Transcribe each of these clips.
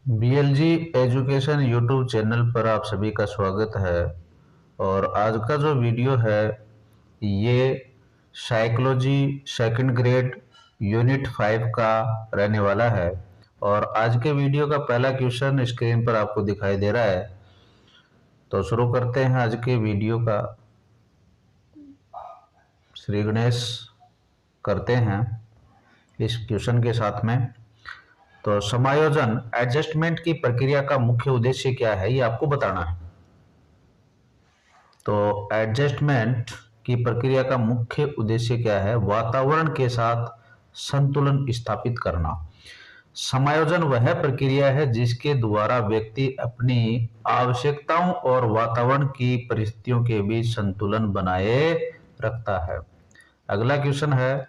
बीएलजी education YouTube channel पर आप सभी का स्वागत है। और आज का जो वीडियो है ये साइकोलॉजी सेकंड ग्रेड यूनिट 5 का रहने वाला है। और आज के वीडियो का पहला क्वेश्चन स्क्रीन पर आपको दिखाई दे रहा है। तो शुरू करते हैं आज के वीडियो का। श्री गणेश करते हैं इस क्वेश्चन के साथ में। तो समायोजन एडजस्टमेंट की प्रक्रिया का मुख्य उद्देश्य क्या है ये आपको बताना है। तो एडजस्टमेंट की प्रक्रिया का मुख्य उद्देश्य क्या है? वातावरण के साथ संतुलन स्थापित करना। समायोजन वह प्रक्रिया है जिसके द्वारा व्यक्ति अपनी आवश्यकताओं और वातावरण की परिस्थितियों के बीच संतुलन बनाए रखता है। अगला क्वेश्चन है,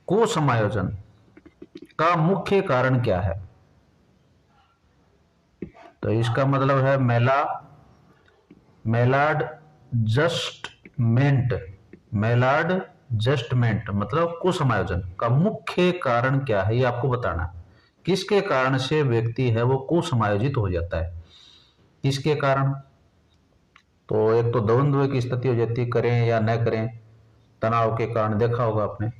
कुसमायोजन का मुख्य कारण क्या है? तो इसका मतलब है मेलाडजस्टमेंट मतलब कुसमायोजन का मुख्य कारण क्या है ये आपको बताना है। किसके कारण से व्यक्ति है वो कुसमायोजित हो जाता है? किसके कारण? तो एक तो द्वंद्व की स्थिति हो जाती है, करें या न करें, तनाव के कारण देखा होगा आपने।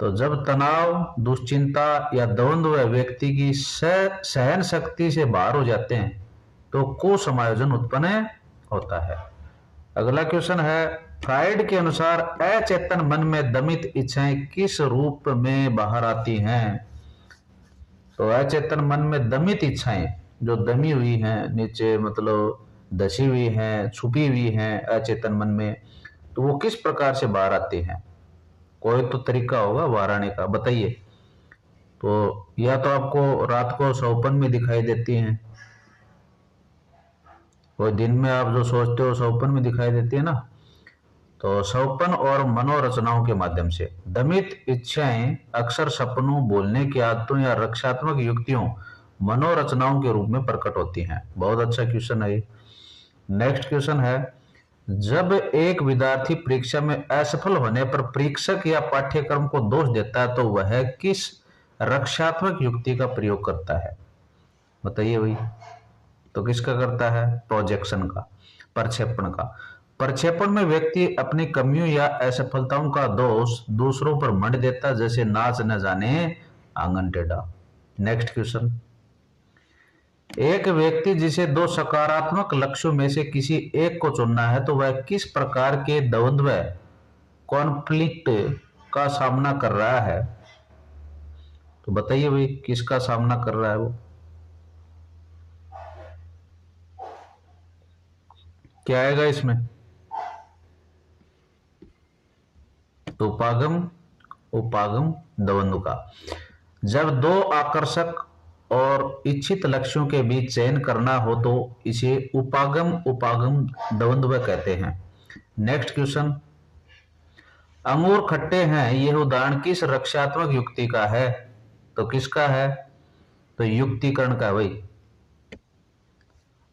तो जब तनाव, दुश्चिंता या द्वंद्व व्यक्ति की सहन शक्ति से बाहर हो जाते हैं तो कुसमायोजन उत्पन्न होता है। अगला क्वेश्चन है, फ्राइड के अनुसार अचेतन मन में दमित इच्छाएं किस रूप में बाहर आती हैं? तो अचेतन मन में दमित इच्छाएं जो दमी हुई हैं, नीचे मतलब धसी हुई हैं, छुपी हुई हैं अचेतन मन में, तो वो किस प्रकार से बाहर आती हैं? कोई तो तरीका होगा बाहर आने का, बताइए। तो या तो आपको रात को सौपन में दिखाई देती हैं, वो दिन में आप जो सोचते हो सौपन में दिखाई देती है ना। तो सौपन और मनोरचनाओं के माध्यम से दमित इच्छाएं अक्सर सपनों, बोलने की आदतों या रक्षात्मक युक्तियों, मनोरचनाओं के रूप में प्रकट होती हैं। बहुत अच्छा क्वेश्चन है। नेक्स्ट क्वेश्चन है, जब एक विद्यार्थी परीक्षा में असफल होने पर परीक्षक या पाठ्यक्रम को दोष देता है तो वह किस रक्षात्मक युक्ति का प्रयोग करता है? बताइए भाई। तो किसका करता है? प्रोजेक्शन का, प्रक्षेपण का। प्रक्षेपण में व्यक्ति अपनी कमियों या असफलताओं का दोष दूसरों पर मढ़ देता, जैसे नाच न जाने आंगन टेढ़ा। नेक्स्ट क्वेश्चन, एक व्यक्ति जिसे दो सकारात्मक लक्ष्यों में से किसी एक को चुनना है तो वह किस प्रकार के द्वंद्व, कॉन्फ्लिक्ट का सामना कर रहा है? तो बताइए भाई, किसका सामना कर रहा है वो? क्या आएगा इसमें? तो उपागम द्वंद्व का। जब दो आकर्षक और इच्छित लक्ष्यों के बीच चयन करना हो तो इसे उपागम द्वंद्व कहते हैं। नेक्स्ट क्वेश्चन, अंगूर खट्टे हैं यह उदाहरण किस रक्षात्मक युक्ति का है? तो किसका है? तो युक्तिकरण का भाई,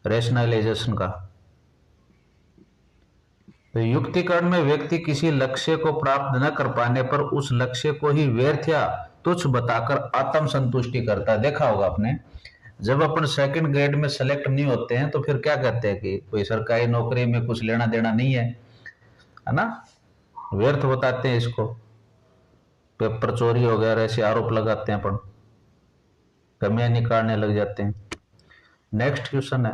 रैशनलाइजेशन का। तो युक्तिकरण में व्यक्ति किसी लक्ष्य को प्राप्त न कर पाने पर उस लक्ष्य को ही व्यर्थ या तुच्छ बताकर आत्म संतुष्टि करता है। देखा होगा आपने, जब अपन सेकंड ग्रेड में सेलेक्ट नहीं होते हैं तो फिर क्या कहते हैं कि कोई सरकारी नौकरी में कुछ लेना देना नहीं है ना, व्यर्थ बताते हैं इसको। पेपर चोरी हो गया ऐसे आरोप लगाते हैं, अपन कमियां निकालने लग जाते हैं। नेक्स्ट क्वेश्चन है,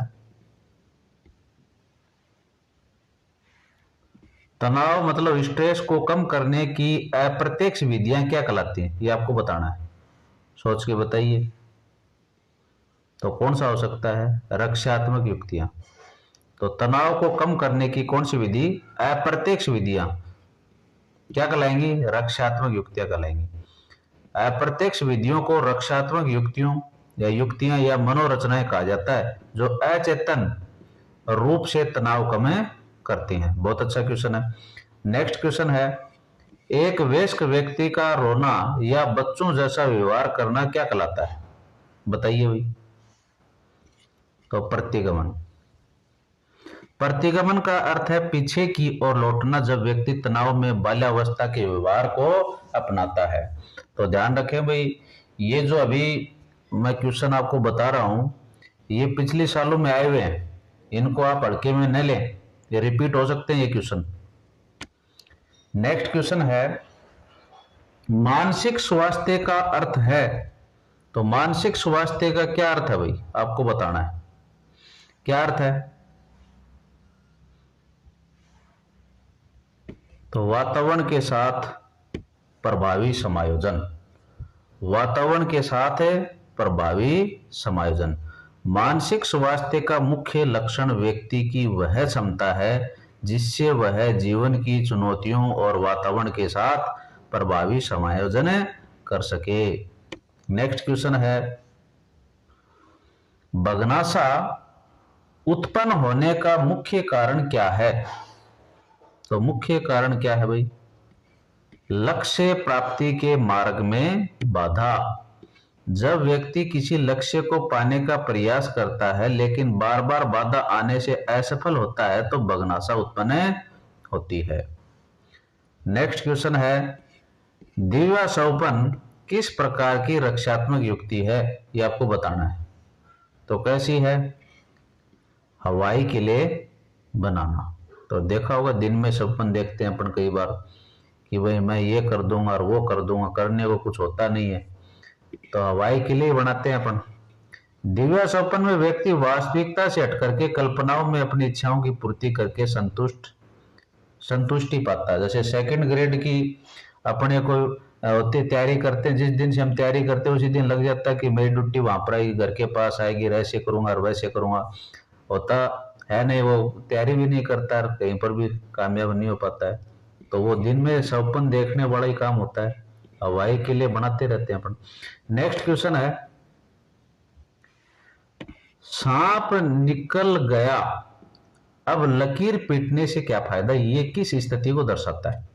तनाव मतलब स्ट्रेस को कम करने की अप्रत्यक्ष विधियां क्या कहलाती हैं? ये आपको बताना है, सोच के बताइए। तो कौन सा हो सकता है? रक्षात्मक युक्तियां। तो तनाव को कम करने की कौन सी विधि? अप्रत्यक्ष विधियां क्या कहलाएंगी? रक्षात्मक युक्तियां कहलाएंगी। अप्रत्यक्ष विधियों को रक्षात्मक युक्तियां या मनोरचनाएं कहा जाता है जो अचेतन रूप से तनाव कम करती हैं। बहुत अच्छा क्वेश्चन है। नेक्स्ट क्वेश्चन है, एक वयस्क व्यक्ति का रोना या बच्चों जैसा व्यवहार करना क्या कहलाता है? बताइए भाई। तो प्रतिगमन का अर्थ है पीछे की ओर लौटना, जब व्यक्ति तनाव में बाल्यावस्था के व्यवहार को अपनाता है। तो ध्यान रखें भाई, ये जो अभी मैं क्वेश्चन आपको बता रहा हूं, ये पिछले सालों में आए हुए हैं, इनको आप हल्के में न लें, ये रिपीट हो सकते हैं ये क्वेश्चन। नेक्स्ट क्वेश्चन है, मानसिक स्वास्थ्य का अर्थ है। तो मानसिक स्वास्थ्य का क्या अर्थ है भाई, आपको बताना है क्या अर्थ है। तो वातावरण के साथ प्रभावी समायोजन, वातावरण के साथ प्रभावी समायोजन। मानसिक स्वास्थ्य का मुख्य लक्षण व्यक्ति की वह क्षमता है जिससे वह जीवन की चुनौतियों और वातावरण के साथ प्रभावी समायोजन कर सके। नेक्स्ट क्वेश्चन है, बगनासा उत्पन्न होने का मुख्य कारण क्या है। तो मुख्य कारण क्या है भाई, लक्ष्य प्राप्ति के मार्ग में बाधा। जब व्यक्ति किसी लक्ष्य को पाने का प्रयास करता है लेकिन बार बार बाधा आने से असफल होता है तो बगनासा उत्पन्न होती है। नेक्स्ट क्वेश्चन है, दिव्या सौपन किस प्रकार की रक्षात्मक युक्ति है, ये आपको बताना है। तो कैसी है, हवाई किले बनाना। तो देखा होगा दिन में सपन देखते हैं अपन कई बार कि भाई मैं ये कर दूंगा और वो कर दूंगा, करने को कुछ होता नहीं है, तो हवाई किले बनाते हैं अपन। दिव्या स्वप्न में व्यक्ति वास्तविकता से हट करके कल्पनाओं में अपनी इच्छाओं की पूर्ति करके संतुष्टि पाता है। जैसे सेकंड ग्रेड की अपने को होती तैयारी करते हैं, जिस दिन से हम तैयारी करते हैं उसी दिन लग जाता है कि मेरी ड्यूटी वहां पर आएगी, घर के पास आएगी, ऐसे करूंगा और वैसे करूंगा। होता है नहीं, वो तैयारी भी नहीं करता, कहीं पर भी कामयाब नहीं हो पाता है। तो वो दिन में सपन देखने वाला ही काम होता है, हवाई के लिए बनाते रहते हैं अपन। नेक्स्ट क्वेश्चन है, सांप निकल गया अब लकीर पीटने से क्या फायदा, ये किस स्थिति को दर्शाता है।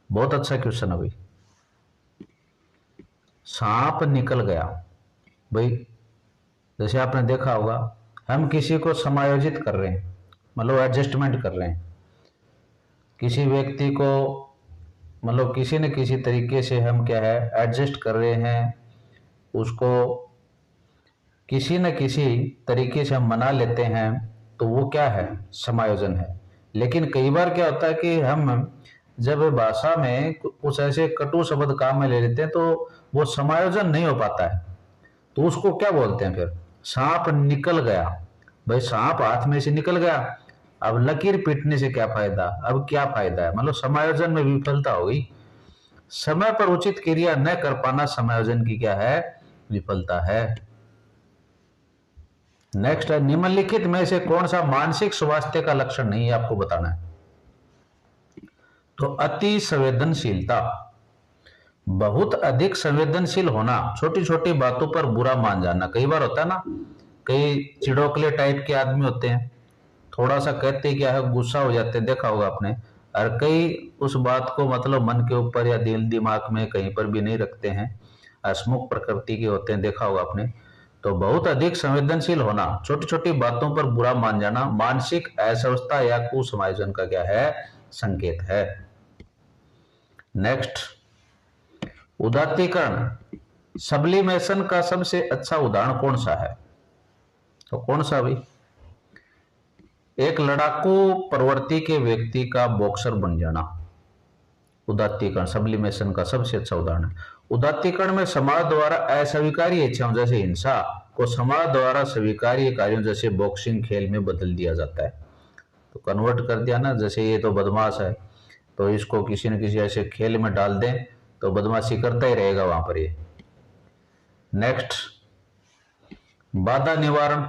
बहुत अच्छा क्वेश्चन है भाई। सांप निकल गया भाई, जैसे आपने देखा होगा हम किसी को समायोजित कर रहे हैं, मतलब एडजस्टमेंट कर रहे हैं, किसी व्यक्ति को मतलब किसी न किसी तरीके से हम क्या है एडजस्ट कर रहे हैं, उसको किसी न किसी तरीके से हम मना लेते हैं, तो वो क्या है, समायोजन है। लेकिन कई बार क्या होता है कि हम जब भाषा में कुछ ऐसे कटु शब्द काम में ले लेते हैं तो वो समायोजन नहीं हो पाता है, तो उसको क्या बोलते हैं फिर, सांप निकल गया। भाई सांप हाथ में से निकल गया, अब लकीर पीटने से क्या फायदा, अब क्या फायदा है, मतलब समायोजन में विफलता हो गई। समय पर उचित क्रिया न कर पाना समायोजन की क्या है, विफलता है। नेक्स्ट है, निम्नलिखित में से कौन सा मानसिक स्वास्थ्य का लक्षण नहीं है, आपको बताना है। तो अति संवेदनशीलता, बहुत अधिक संवेदनशील होना, छोटी छोटी बातों पर बुरा मान जाना। कई बार होता है ना, कई चिड़ोकले टाइप के आदमी होते हैं, थोड़ा सा कहते क्या है गुस्सा हो जाते हैं, देखा होगा आपने। और कई उस बात को मतलब मन के ऊपर या दिल दिमाग में कहीं पर भी नहीं रखते हैं, हंसमुख प्रकृति के होते हैं, देखा होगा आपने। तो बहुत अधिक संवेदनशील होना, छोटी छोटी बातों पर बुरा मान जाना मानसिक अस्वस्थता या कुसमायोजन का क्या है, संकेत है। नेक्स्ट, उदात्तीकरण, सब्लिमेशन का सबसे अच्छा उदाहरण कौन सा है। तो कौन सा भाई, एक लड़ाकू प्रवृत्ति के व्यक्ति का बॉक्सर बन जाना, उदात्तीकरण सब्लिमेशन का सबसे अच्छा उदाहरण है। उदात्तीकरण में समाज द्वारा अस्वीकार्य इच्छाओं जैसे हिंसा को समाज द्वारा स्वीकार्य कार्यों जैसे बॉक्सिंग खेल में बदल दिया जाता है। तो कन्वर्ट कर दिया ना, जैसे ये तो बदमाश है तो इसको किसी न किसी ऐसे खेल में डाल दें तो बदमाशी करता ही रहेगा वहां पर ये। नेक्स्ट, बाधा निवारण,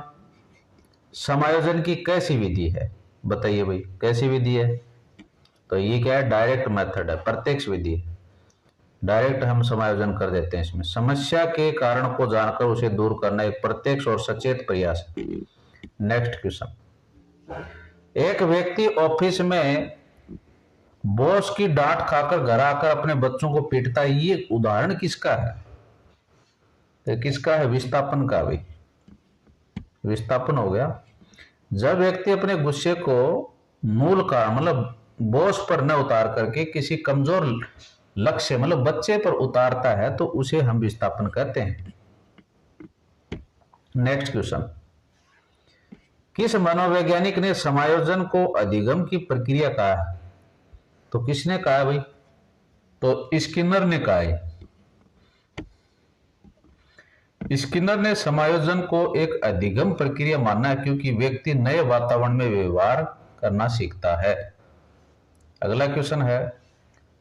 समायोजन की कैसी विधि है, बताइए भाई कैसी विधि है। तो ये क्या है, डायरेक्ट मेथड है, प्रत्यक्ष विधि है, डायरेक्ट हम समायोजन कर देते हैं इसमें। समस्या के कारण को जानकर उसे दूर करना एक प्रत्यक्ष और सचेत प्रयास है। नेक्स्ट क्वेश्चन, एक व्यक्ति ऑफिस में बॉस की डांट खाकर घर आकर अपने बच्चों को पीटता है, ये उदाहरण किसका है, तो किसका है, विस्थापन का। भाई विस्थापन हो गया, जब व्यक्ति अपने गुस्से को मूल कारण मतलब बॉस पर न उतार करके किसी कमजोर लक्ष्य मतलब बच्चे पर उतारता है तो उसे हम विस्थापन कहते हैं। नेक्स्ट क्वेश्चन, किस मनोवैज्ञानिक ने समायोजन को अधिगम की प्रक्रिया कहा है? तो किसने कहा है भाई? तो स्किनर ने कहा है। स्किनर ने समायोजन को एक अधिगम प्रक्रिया माना है क्योंकि व्यक्ति नए वातावरण में व्यवहार करना सीखता है। अगला क्वेश्चन है,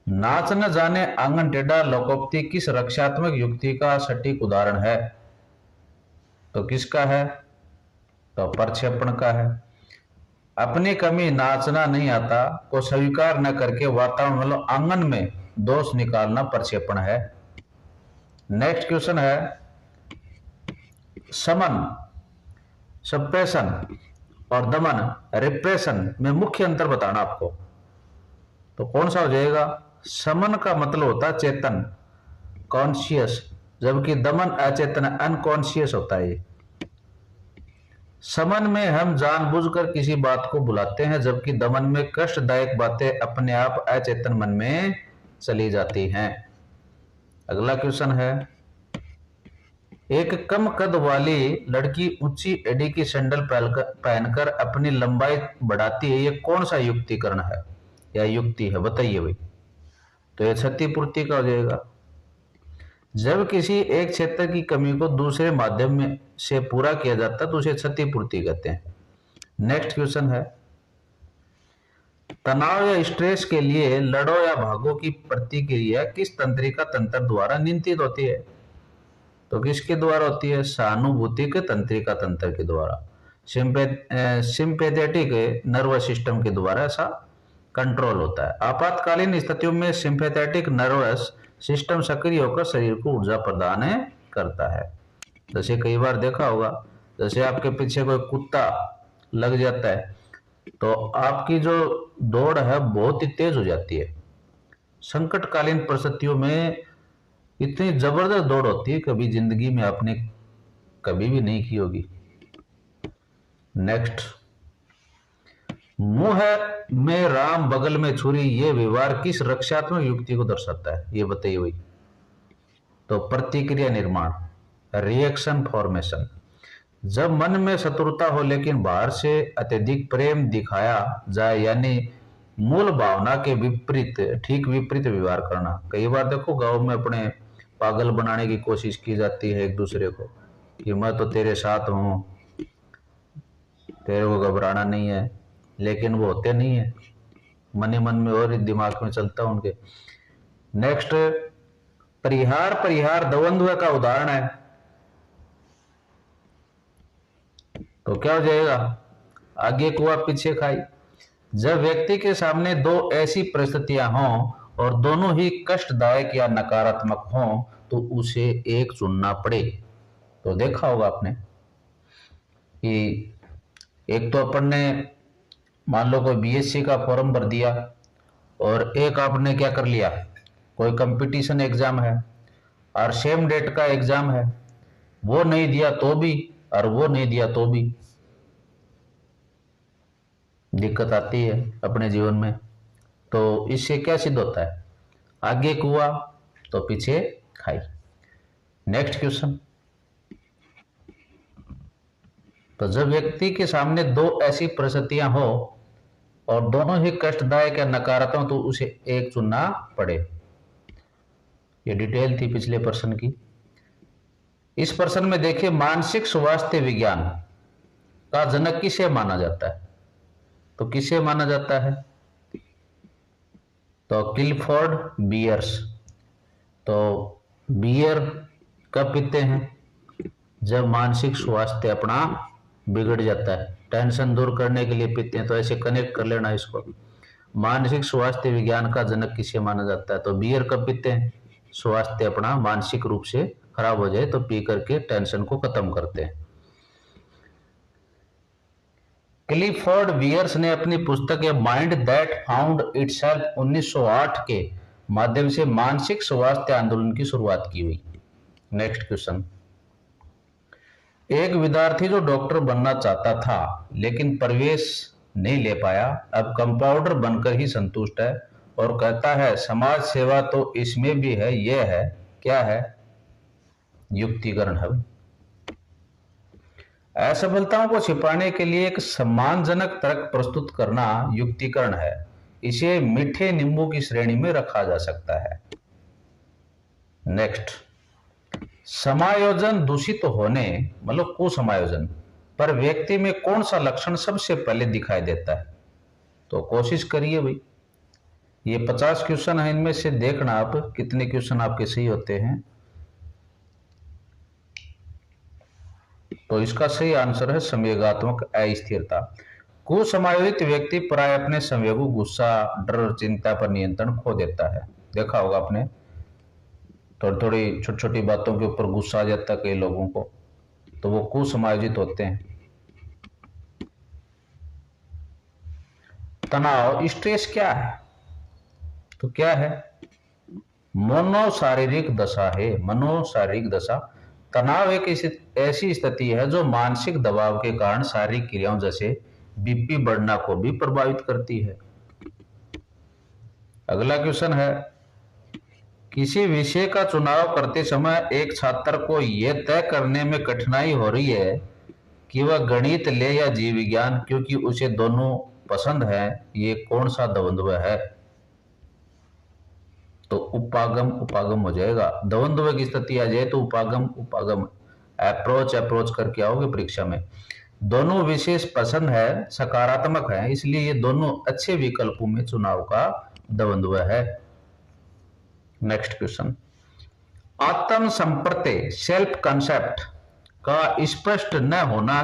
नाच न जाने आंगन टेढ़ा लोकोक्ति किस रक्षात्मक युक्ति का सटीक उदाहरण है? तो किसका है? तो प्रक्षेपण का है। अपनी कमी नाचना नहीं आता को स्वीकार न करके वातावरण मतलब आंगन में दोष निकालना प्रक्षेपण है। नेक्स्ट क्वेश्चन है, समन सप्रेशन और दमन रिप्रेशन में मुख्य अंतर बताना आपको। तो कौन सा हो जाएगा? समन का मतलब होता है चेतन, कॉन्शियस, जबकि दमन अचेतन अनकॉन्शियस होता है। समन में हम जानबूझकर किसी बात को बुलाते हैं, जबकि दमन में कष्टदायक बातें अपने आप अचेतन मन में चली जाती हैं। अगला क्वेश्चन है, एक कम कद वाली लड़की ऊंची एड़ी की सैंडल पहनकर अपनी लंबाई बढ़ाती है, ये कौन सा युक्तिकरण है या युक्ति है? बताइए भाई। तो ये क्षतिपूर्ति का हो जाएगा। जब किसी एक क्षेत्र की कमी को दूसरे माध्यम में से पूरा किया जाता है तो उसे क्षतिपूर्ति कहते हैं। नेक्स्ट क्वेश्चन है, तनाव या स्ट्रेस के लिए लड़ो या भागो की प्रतिक्रिया किस तंत्रिका तंत्र द्वारा नियंत्रित होती है? तो किसके द्वारा होती है? सहानुभूति के तंत्रिका तंत्र के द्वारा, सिंपैथेटिक नर्वस सिस्टम के द्वारा ऐसा कंट्रोल होता है। आपातकालीन स्थितियों में सिंपैथेटिक नर्वस सिस्टम सक्रिय होकर शरीर को ऊर्जा प्रदान करता है। जैसे कई बार देखा होगा, जैसे आपके पीछे कोई कुत्ता लग जाता है तो आपकी जो दौड़ है बहुत ही तेज हो जाती है। संकटकालीन परिस्थितियों में इतनी जबरदस्त दौड़ होती है, कभी जिंदगी में आपने कभी भी नहीं की होगी। नेक्स्ट, मुंह में राम बगल में छुरी, ये व्यवहार किस रक्षात्मक युक्ति को दर्शाता है? ये बताइए भाई। तो प्रतिक्रिया निर्माण, रिएक्शन फॉर्मेशन। जब मन में शत्रुता हो लेकिन बाहर से अत्यधिक प्रेम दिखाया जाए, यानी मूल भावना के विपरीत ठीक विपरीत व्यवहार करना। कई बार देखो गांव में अपने पागल बनाने की कोशिश की जाती है एक दूसरे को कि मैं तो तेरे साथ हूं, तेरे को घबराना नहीं है, लेकिन वो होते नहीं है, मन ही मन में और दिमाग में चलता उनके। नेक्स्ट, परिहार द्वंद्व का उदाहरण है, तो क्या हो जाएगा? आगे कुआ पीछे खाई। जब व्यक्ति के सामने दो ऐसी परिस्थितियां हों और दोनों ही कष्टदायक या नकारात्मक हों तो उसे एक चुनना पड़े। तो देखा होगा आपने कि एक तो अपन ने मान लो कोई बीएससी का फॉर्म भर दिया और एक आपने क्या कर लिया, कोई कंपटीशन एग्जाम है और सेम डेट का एग्जाम है, वो नहीं दिया तो भी और वो नहीं दिया तो भी दिक्कत आती है अपने जीवन में। तो इससे क्या सिद्ध होता है? आगे कुआ तो पीछे खाई। नेक्स्ट क्वेश्चन, तो जब व्यक्ति के सामने दो ऐसी परिस्थितियां हो और दोनों ही कष्टदायक या नकारात्मक तो उसे एक चुनना पड़े। ये डिटेल थी पिछले प्रश्न की। इस प्रश्न में देखिए, मानसिक स्वास्थ्य विज्ञान का जनक किसे माना जाता है? तो किसे माना जाता है? तो क्लिफोर्ड बियर्स। तो बियर कब पीते हैं? जब मानसिक स्वास्थ्य अपना बिगड़ जाता है, टेंशन दूर करने के लिए पीते हैं। तो ऐसे कनेक्ट कर लेना इसको। मानसिक स्वास्थ्य विज्ञान का जनक किसे माना जाता है? तो बियर कब पीते हैं? स्वास्थ्य अपना मानसिक रूप से खराब हो जाए तो पी करके टेंशन को खत्म करते हैं। क्लिफोर्ड बियर्स ने अपनी पुस्तक a mind that found itself 1908 के माध्यम से मानसिक स्वास्थ्य आंदोलन की शुरुआत की हुई। नेक्स्ट क्वेश्चन, एक विद्यार्थी जो डॉक्टर बनना चाहता था लेकिन प्रवेश नहीं ले पाया, अब कंपाउंडर बनकर ही संतुष्ट है और कहता है समाज सेवा तो इसमें भी है। यह है, क्या है? युक्तिकरण है। असफलताओं को छिपाने के लिए एक सम्मानजनक तर्क प्रस्तुत करना युक्तिकरण है। इसे मीठे नींबू की श्रेणी में रखा जा सकता है। नेक्स्ट, समायोजन दूषित होने मतलब कुसमायोजन पर व्यक्ति में कौन सा लक्षण सबसे पहले दिखाई देता है? तो कोशिश करिए भाई, ये 50 क्वेश्चन है, इनमें से देखना आप कितने क्वेश्चन आपके सही होते हैं। तो इसका सही आंसर है संवेगात्मक अस्थिरता। कुसमायोजित व्यक्ति प्राय अपने संवेगों, गुस्सा, डर और चिंता पर नियंत्रण खो देता है। देखा होगा आपने, थोड़ी थोड़ी छोटी छोटी बातों के ऊपर गुस्सा आ जाता है कई लोगों को, तो वो कुसमायोजित होते हैं। तनाव, स्ट्रेस क्या है? तो क्या है? मनोशारीरिक दशा है। मनोशारीरिक दशा। तनाव एक ऐसी स्थिति है जो मानसिक दबाव के कारण शारीरिक क्रियाओं जैसे बीपी बढ़ना को भी प्रभावित करती है। अगला क्वेश्चन है, किसी विषय का चुनाव करते समय एक छात्र को यह तय करने में कठिनाई हो रही है कि वह गणित ले या जीव विज्ञान, क्योंकि उसे दोनों पसंद है। ये कौन सा द्वंद्व है? तो उपागम उपागम हो जाएगा। द्वंद्व की स्थिति आ जाए तो उपागम उपागम, अप्रोच करके आओगे परीक्षा में। दोनों विशेष पसंद है, सकारात्मक है, इसलिए ये दोनों अच्छे विकल्पों में चुनाव का द्वंद्व है। नेक्स्ट क्वेश्चन, आत्म संप्रत्यय सेल्फ कंसेप्ट का स्पष्ट न होना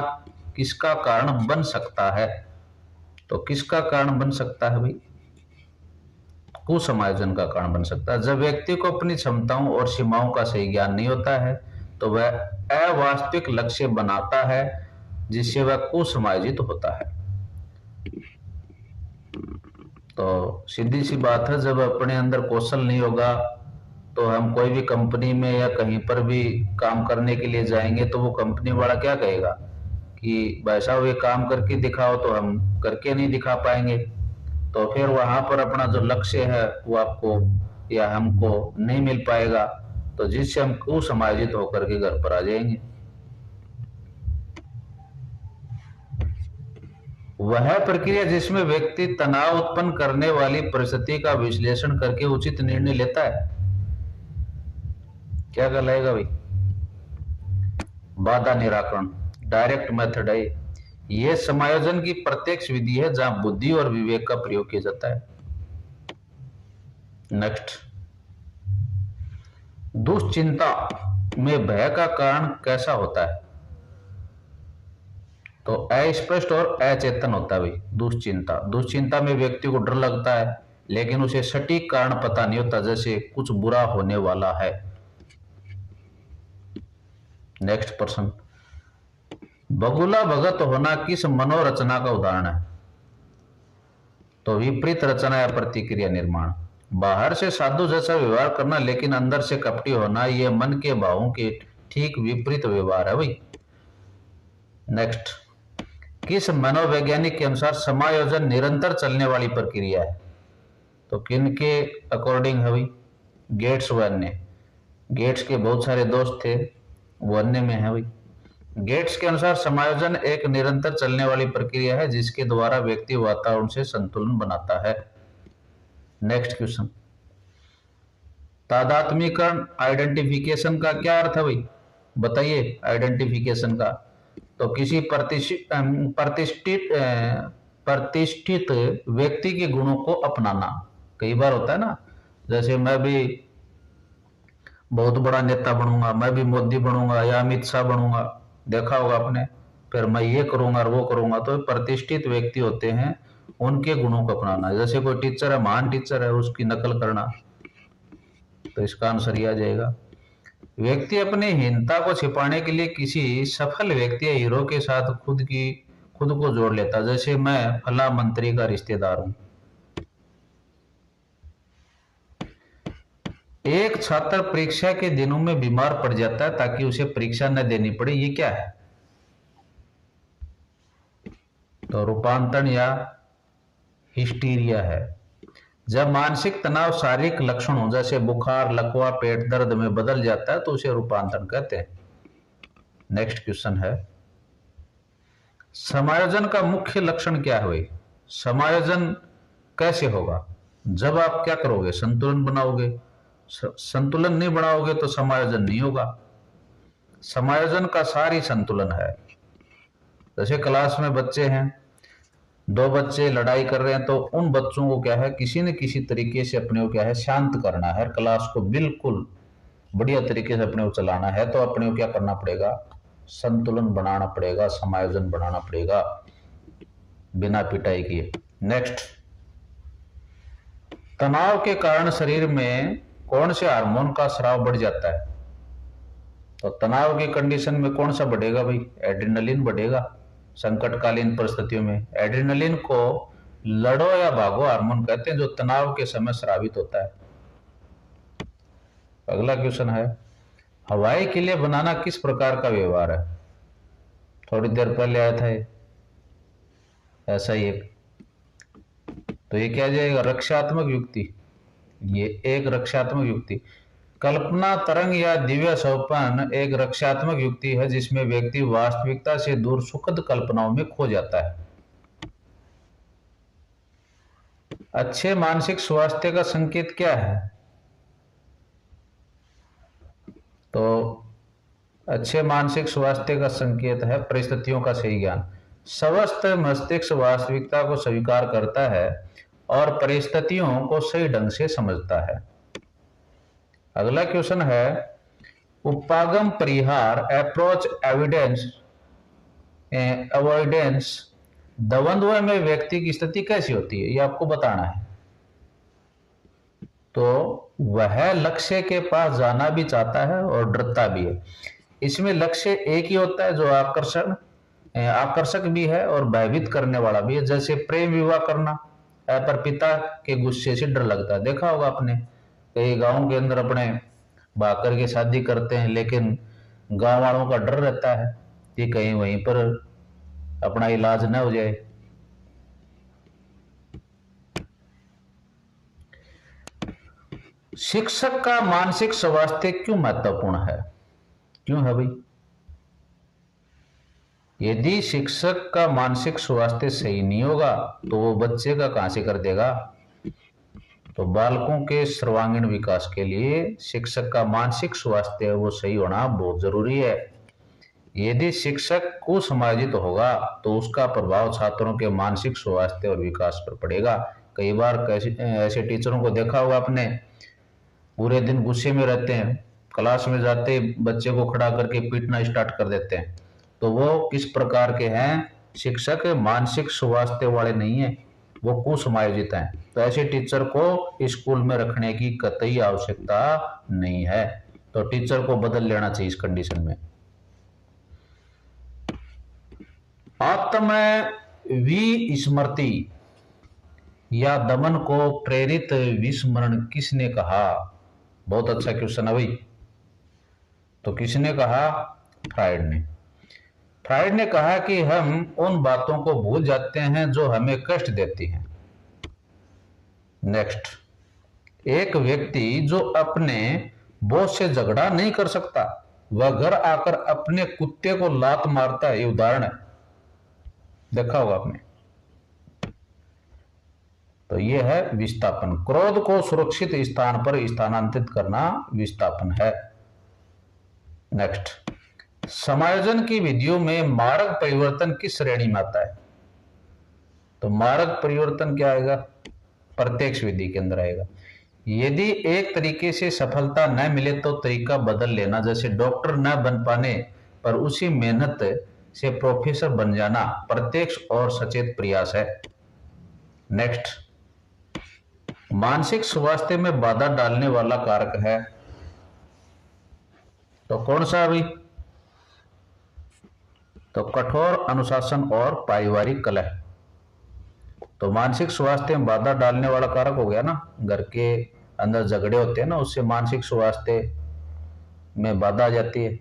किसका कारण बन सकता है? तो किसका कारण बन सकता है भाई? कुसमायोजन का कारण बन सकता है। जब व्यक्ति को अपनी क्षमताओं और सीमाओं का सही ज्ञान नहीं होता है तो वह अवास्तविक लक्ष्य बनाता है, जिससे वह कुसमायोजित होता है। तो सीधी सी बात है, जब अपने अंदर कौशल नहीं होगा तो हम कोई भी कंपनी में या कहीं पर भी काम करने के लिए जाएंगे तो वो कंपनी वाला क्या कहेगा कि भाई साहब ये काम करके दिखाओ, तो हम करके नहीं दिखा पाएंगे। तो फिर वहां पर अपना जो लक्ष्य है वो आपको या हमको नहीं मिल पाएगा, तो जिससे हम कुसमायोजित होकर के घर पर आ जाएंगे। वह प्रक्रिया जिसमें व्यक्ति तनाव उत्पन्न करने वाली परिस्थिति का विश्लेषण करके उचित निर्णय लेता है, क्या कहलाएगा भाई? बाधा निराकरण, डायरेक्ट मेथड है। यह समायोजन की प्रत्यक्ष विधि है जहां बुद्धि और विवेक का प्रयोग किया जाता है। नेक्स्ट, दुश्चिंता में भय का कारण कैसा होता है? तो अस्पष्ट और अचेतन होता है भाई दुश्चिंता। दुश्चिंता में व्यक्ति को डर लगता है लेकिन उसे सटीक कारण पता नहीं होता, जैसे कुछ बुरा होने वाला है। नेक्स्ट प्रश्न, बगुला भगत होना किस मनोरचना का उदाहरण है? तो विपरीत रचना या प्रतिक्रिया निर्माण। बाहर से साधु जैसा व्यवहार करना लेकिन अंदर से कपटी होना, यह मन के भावों के ठीक विपरीत व्यवहार है भाई। नेक्स्ट, किस मनोवैज्ञानिक के अनुसार समायोजन निरंतर चलने वाली प्रक्रिया है? तो किन के अकॉर्डिंग है भाई? गेट्स व अन्य। गेट्स के बहुत सारे दोस्त थे, वो अन्य में है भाई। गेट्स के अनुसार समायोजन एक निरंतर चलने वाली प्रक्रिया है जिसके द्वारा व्यक्ति वातावरण से संतुलन बनाता है। नेक्स्ट क्वेश्चन, तादात्म्यीकरण आइडेंटिफिकेशन का क्या अर्थ है भाई? बताइए आइडेंटिफिकेशन का। तो किसी प्रतिष्ठित व्यक्ति के गुणों को अपनाना। कई बार होता है ना, जैसे मैं भी बहुत बड़ा नेता बनूंगा, मैं भी मोदी बनूंगा या अमित शाह बनूंगा, देखा होगा आपने, फिर मैं ये करूंगा और वो करूंगा। तो प्रतिष्ठित व्यक्ति होते हैं, उनके गुणों को अपनाना। जैसे कोई टीचर है, महान टीचर है, उसकी नकल करना। तो इसका आंसर यह आ जाएगा। व्यक्ति अपनी हीनता को छिपाने के लिए किसी सफल व्यक्ति या हीरो के साथ खुद को जोड़ लेता, जैसे मैं फला मंत्री का रिश्तेदार हूं। एक छात्र परीक्षा के दिनों में बीमार पड़ जाता है ताकि उसे परीक्षा न देनी पड़े, ये क्या है? तो रूपांतरण या हिस्टीरिया है। जब मानसिक तनाव शारीरिक लक्षणों जैसे बुखार, लकवा, पेट दर्द में बदल जाता है तो उसे रूपांतरण कहते हैं। नेक्स्ट क्वेश्चन है, समायोजन का मुख्य लक्षण क्या है भाई? समायोजन कैसे होगा? जब आप क्या करोगे? संतुलन बनाओगे। संतुलन नहीं बनाओगे तो समायोजन नहीं होगा। समायोजन का सार ही संतुलन है। जैसे क्लास में बच्चे हैं, दो बच्चे लड़ाई कर रहे हैं तो उन बच्चों को क्या है, किसी न किसी तरीके से अपने को क्या है, शांत करना है। क्लास को बिल्कुल बढ़िया तरीके से अपने को चलाना है तो अपने को क्या करना पड़ेगा? संतुलन बनाना पड़ेगा, समायोजन बनाना पड़ेगा बिना पिटाई किए। नेक्स्ट, तनाव के कारण शरीर में कौन से हार्मोन का स्राव बढ़ जाता है? तो तनाव की कंडीशन में कौन सा बढ़ेगा भाई? एड्रेनलिन बढ़ेगा। संकटकालीन परिस्थितियों में एड्रेनलिन को लड़ो या भागो हार्मोन कहते हैं, जो तनाव के समय स्रावित होता है। अगला क्वेश्चन है, हवाई किले बनाना किस प्रकार का व्यवहार है? थोड़ी देर पहले आया था ये, ऐसा ही एक। तो ये क्या जाएगा? रक्षात्मक युक्ति। ये एक रक्षात्मक युक्ति। कल्पना तरंग या दिव्य स्वप्न एक रक्षात्मक युक्ति है जिसमें व्यक्ति वास्तविकता से दूर सुखद कल्पनाओं में खो जाता है। अच्छे मानसिक स्वास्थ्य का संकेत क्या है? तो अच्छे मानसिक स्वास्थ्य का संकेत है परिस्थितियों का सही ज्ञान। स्वस्थ मस्तिष्क वास्तविकता को स्वीकार करता है और परिस्थितियों को सही ढंग से समझता है। अगला क्वेश्चन है, उपागम परिहार अप्रोच एविडेंस अवॉइडेंस द्वंद्व में व्यक्ति की स्थिति कैसी होती है? ये आपको बताना है। तो वह लक्ष्य के पास जाना भी चाहता है और डरता भी है। इसमें लक्ष्य एक ही होता है जो आकर्षक भी है और भयभीत करने वाला भी है। जैसे प्रेम विवाह करना, पर पिता के गुस्से से डर लगता है। देखा होगा आपने, कई गांव के अंदर अपने भाग करके शादी करते हैं, लेकिन गांव वालों का डर रहता है कि कहीं वहीं पर अपना इलाज न हो जाए। शिक्षक का मानसिक स्वास्थ्य क्यों महत्वपूर्ण है? क्यों है भाई? यदि शिक्षक का मानसिक स्वास्थ्य सही नहीं होगा तो वो बच्चे का कहां से कर देगा? तो बालकों के सर्वांगीण विकास के लिए शिक्षक का मानसिक स्वास्थ्य वो सही होना बहुत जरूरी है। यदि शिक्षक कुसमायोजित होगा तो उसका प्रभाव छात्रों के मानसिक स्वास्थ्य और विकास पर पड़ेगा। कई बार ऐसे टीचरों को देखा होगा आपने, पूरे दिन गुस्से में रहते हैं, क्लास में जाते बच्चे को खड़ा करके पीटना स्टार्ट कर देते हैं। तो वो किस प्रकार के हैं? शिक्षक मानसिक स्वास्थ्य वाले नहीं है, वो कुसमायोजित हैं। तो ऐसे टीचर को स्कूल में रखने की कतई आवश्यकता नहीं है। तो टीचर को बदल लेना चाहिए इस कंडीशन में। आत्म विस्मृति या दमन को प्रेरित विस्मरण किसने कहा? बहुत अच्छा क्वेश्चन है भाई। तो किसने कहा? फ्रायड ने। फ्रायड ने कहा कि हम उन बातों को भूल जाते हैं जो हमें कष्ट देती हैं। नेक्स्ट, एक व्यक्ति जो अपने बॉस से झगड़ा नहीं कर सकता वह घर आकर अपने कुत्ते को लात मारता है, ये उदाहरण है। देखा होगा आपने। तो यह है विस्थापन। क्रोध को सुरक्षित स्थान पर स्थानांतरित करना विस्थापन है। नेक्स्ट, समायोजन की विधियों में मार्ग परिवर्तन किस श्रेणी में आता है? तो मार्ग परिवर्तन क्या आएगा? प्रत्यक्ष विधि के अंदर आएगा। यदि एक तरीके से सफलता न मिले तो तरीका बदल लेना। जैसे डॉक्टर न बन पाने पर उसी मेहनत से प्रोफेसर बन जाना प्रत्यक्ष और सचेत प्रयास है। नेक्स्ट, मानसिक स्वास्थ्य में बाधा डालने वाला कारक है तो कौन सा अभी? तो कठोर अनुशासन और पारिवारिक कलह। तो मानसिक स्वास्थ्य में बाधा डालने वाला कारक हो गया ना, घर के अंदर झगड़े होते हैं ना, उससे मानसिक स्वास्थ्य में बाधा आ जाती है।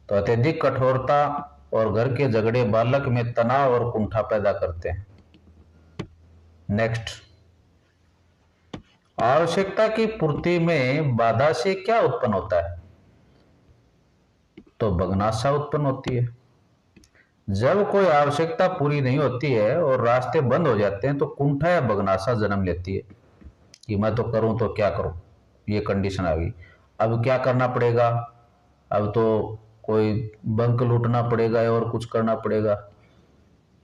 तो अत्यधिक कठोरता और घर के झगड़े बालक में तनाव और कुंठा पैदा करते हैं। नेक्स्ट, आवश्यकता की पूर्ति में बाधा से क्या उत्पन्न होता है? तो बगनासा उत्पन्न होती है। जब कोई आवश्यकता पूरी नहीं होती है और रास्ते बंद हो जाते हैं तो कुंठा या बगनासा जन्म लेती है कि मैं तो करूं तो क्या करूं, ये कंडीशन आ गई। अब क्या करना पड़ेगा? अब तो कोई बंक लूटना पड़ेगा और कुछ करना पड़ेगा,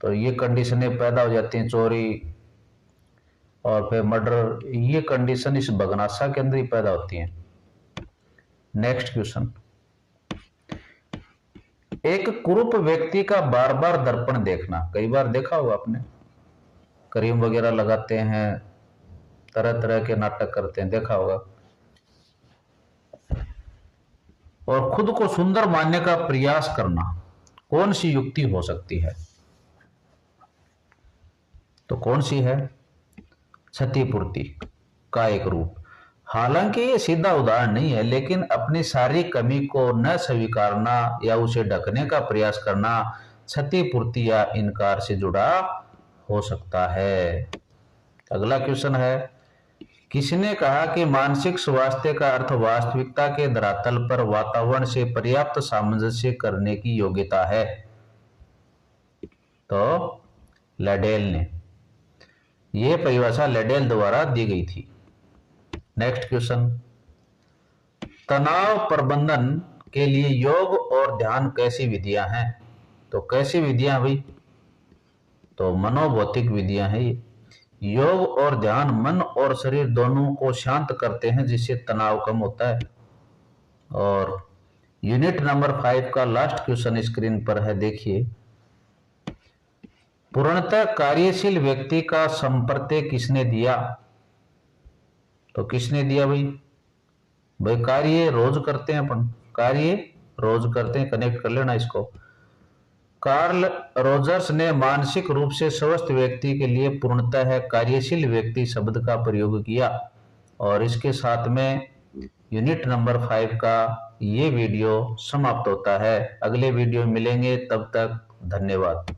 तो ये कंडीशनें पैदा हो जाती हैं, चोरी और फिर मर्डर। ये कंडीशन इस बगनासा के अंदर ही पैदा होती हैं। नेक्स्ट क्वेश्चन, एक कुरूप व्यक्ति का बार बार दर्पण देखना, कई बार देखा होगा आपने, क्रीम वगैरह लगाते हैं, तरह तरह के नाटक करते हैं, देखा होगा, और खुद को सुंदर मानने का प्रयास करना, कौन सी युक्ति हो सकती है? तो कौन सी है? क्षतिपूर्ति का एक रूप। हालांकि ये सीधा उदाहरण नहीं है, लेकिन अपनी सारी कमी को न स्वीकारना या उसे ढकने का प्रयास करना क्षतिपूर्ति या इनकार से जुड़ा हो सकता है। अगला क्वेश्चन है, किसने कहा कि मानसिक स्वास्थ्य का अर्थ वास्तविकता के धरातल पर वातावरण से पर्याप्त सामंजस्य करने की योग्यता है? तो लेडेल ने, यह परिभाषा लेडेल द्वारा दी गई थी। नेक्स्ट क्वेश्चन, तनाव प्रबंधन के लिए योग और ध्यान कैसी विधियां हैं? तो कैसी विधियां भाई? तो मनोभौतिक विधियां हैं ये। योग और ध्यान मन और शरीर दोनों को शांत करते हैं, जिससे तनाव कम होता है। और यूनिट नंबर 5 का लास्ट क्वेश्चन स्क्रीन पर है, देखिए, पूर्णतः कार्यशील व्यक्ति का संप्रत्यय किसने दिया? तो किसने दिया भाई? भाई कार्य रोज करते हैं अपन, कार्य रोज करते हैं, कनेक्ट कर लेना इसको। कार्ल रोजर्स ने मानसिक रूप से स्वस्थ व्यक्ति के लिए पूर्णतः है कार्यशील व्यक्ति शब्द का प्रयोग किया। और इसके साथ में यूनिट नंबर 5 का ये वीडियो समाप्त होता है। अगले वीडियो में मिलेंगे, तब तक धन्यवाद।